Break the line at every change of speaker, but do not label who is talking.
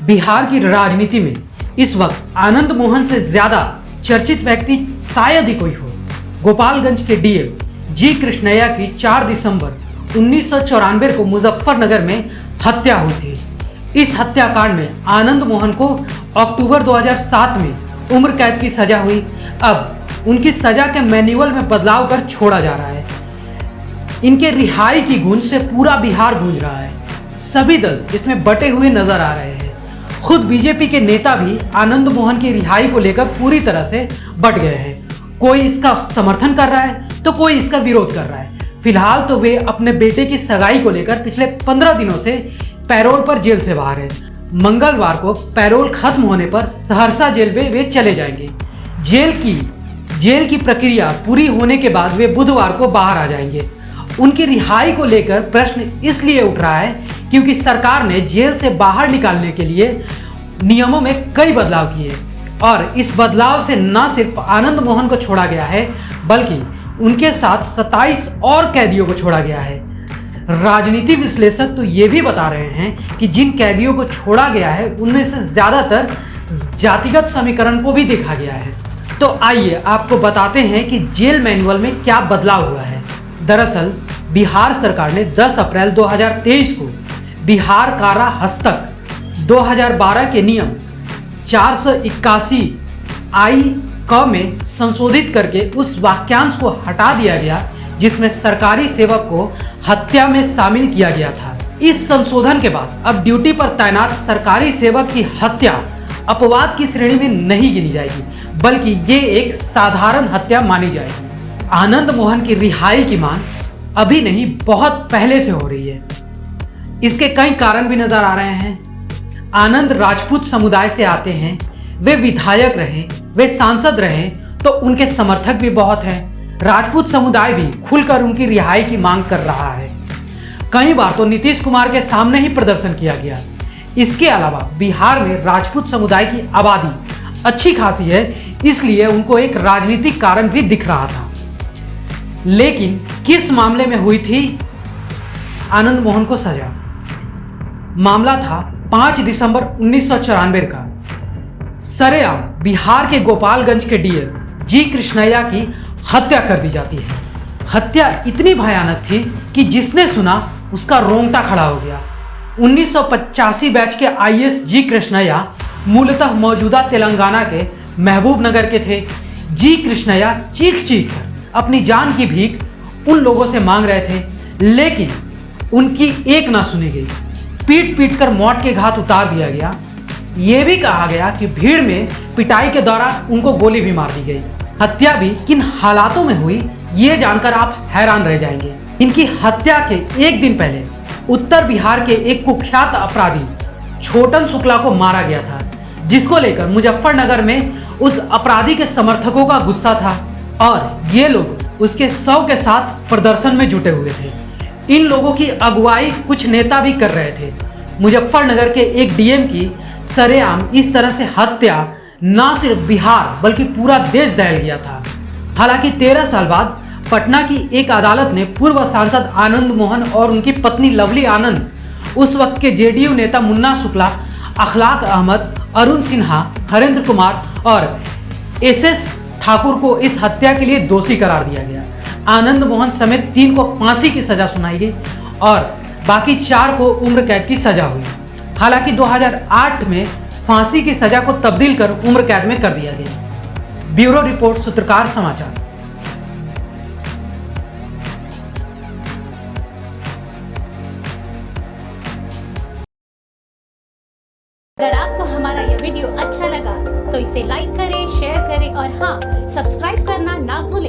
बिहार की राजनीति में इस वक्त आनंद मोहन से ज्यादा चर्चित व्यक्ति शायद ही कोई हो। गोपालगंज के डीएम जी कृष्णैया की 4 दिसंबर 1994 को मुजफ्फरनगर में हत्या हुई थी। इस हत्याकांड में आनंद मोहन को अक्टूबर 2007 में उम्र कैद की सजा हुई। अब उनकी सजा के मैन्युअल में बदलाव कर छोड़ा जा रहा है। इनके रिहाई की गूंज से पूरा बिहार गूंज रहा है। सभी दल इसमें बटे हुए नजर आ रहे हैं। खुद बीजेपी के नेता भी आनंद मोहन की रिहाई को लेकर पूरी तरह से बट गए हैं। कोई इसका समर्थन कर रहा है तो कोई इसका विरोध कर रहा है। फिलहाल तो वे अपने बेटे की सगाई को लेकर पिछले 15 दिनों से पैरोल पर जेल से बाहर हैं। मंगलवार को पैरोल खत्म होने पर सहरसा जेल में वे चले जाएंगे। जेल की प्रक्रिया पूरी होने के बाद वे बुधवार को बाहर आ जाएंगे। उनकी रिहाई को लेकर प्रश्न इसलिए उठ रहा है क्योंकि सरकार ने जेल से बाहर निकालने के लिए नियमों में कई बदलाव किए और इस बदलाव से न सिर्फ आनंद मोहन को छोड़ा गया है बल्कि उनके साथ 27 और कैदियों को छोड़ा गया है। राजनीति विश्लेषक तो ये भी बता रहे हैं कि जिन कैदियों को छोड़ा गया है उनमें से ज्यादातर जातिगत समीकरण को भी देखा गया है। तो आइए आपको बताते हैं कि जेल मैनुअल में क्या बदलाव हुआ है। दरअसल बिहार सरकार ने 10 अप्रैल 2023 को बिहार कारा हस्तक 2012 के नियम 481 आई क में संशोधित करके उस वाक्यांश को हटा दिया गया जिसमें सरकारी सेवक को हत्या में शामिल किया गया था। इस संशोधन के बाद अब ड्यूटी पर तैनात सरकारी सेवक की हत्या अपवाद की श्रेणी में नहीं गिनी जाएगी बल्कि ये एक साधारण हत्या मानी जाएगी। आनंद मोहन की रिहाई की मांग अभी नहीं बहुत पहले से हो रही है। इसके कई कारण भी नजर आ रहे हैं। आनंद राजपूत समुदाय से आते हैं, वे विधायक रहे, वे सांसद रहे तो उनके समर्थक भी बहुत हैं। राजपूत समुदाय भी खुलकर उनकी रिहाई की मांग कर रहा है। कई बार तो नीतीश कुमार के सामने ही प्रदर्शन किया गया। इसके अलावा बिहार में राजपूत समुदाय की आबादी अच्छी खासी है, इसलिए उनको एक राजनीतिक कारण भी दिख रहा था। लेकिन किस मामले में हुई थी आनंद मोहन को सजा? मामला था 5 दिसंबर 1994 का। सरेआम बिहार के गोपालगंज के डीएम जी कृष्णैया की हत्या कर दी जाती है। हत्या इतनी भयानक थी कि जिसने सुना उसका रोंगटा खड़ा हो गया। 1985 बैच के आईएएस जी कृष्णैया मूलतः मौजूदा तेलंगाना के महबूब नगर के थे। जी कृष्णैया चीख चीख कर अपनी जान की भीख उन लोगों से मांग रहे थे, लेकिन उनकी एक ना सुनी गई। पीट पीट कर मौत के घाट उतार दिया गया। यह भी कहा गया कि भीड़ में पिटाई के दौरान उनको गोली भी मार दी गई। हत्या भी किन हालातों में हुई ये जानकर आप हैरान रह जाएंगे। इनकी हत्या के एक दिन पहले उत्तर बिहार के एक कुख्यात अपराधी छोटन शुक्ला को मारा गया था, जिसको लेकर मुजफ्फरनगर में उस अपराधी के समर्थकों का गुस्सा था और ये लोग उसके शव के साथ प्रदर्शन में जुटे हुए थे। इन लोगों की अगुवाई कुछ नेता भी कर रहे थे। मुजफ्फरनगर के एक डीएम की सरेआम इस तरह से हत्या न सिर्फ बिहार बल्कि पूरा देश दहल गया था। हालांकि 13 साल बाद पटना की एक अदालत ने पूर्व सांसद आनंद मोहन और उनकी पत्नी लवली आनंद, उस वक्त के जेडीयू नेता मुन्ना शुक्ला, अखलाक अहमद, अरुण सिन्हा, हरेंद्र कुमार और एसएस ठाकुर को इस हत्या के लिए दोषी करार दिया गया। आनंद मोहन समेत 3 को फांसी की सजा सुनाई गई और बाकी 4 को उम्र कैद की सजा हुई। हालांकि 2008 में फांसी की सजा को तब्दील कर उम्र कैद में कर दिया गया। ब्यूरो रिपोर्ट, सूत्रकार समाचार।
अगर आपको हमारा यह वीडियो अच्छा लगा तो इसे लाइक करें, शेयर करें और हाँ, सब्सक्राइब करना ना भूलें।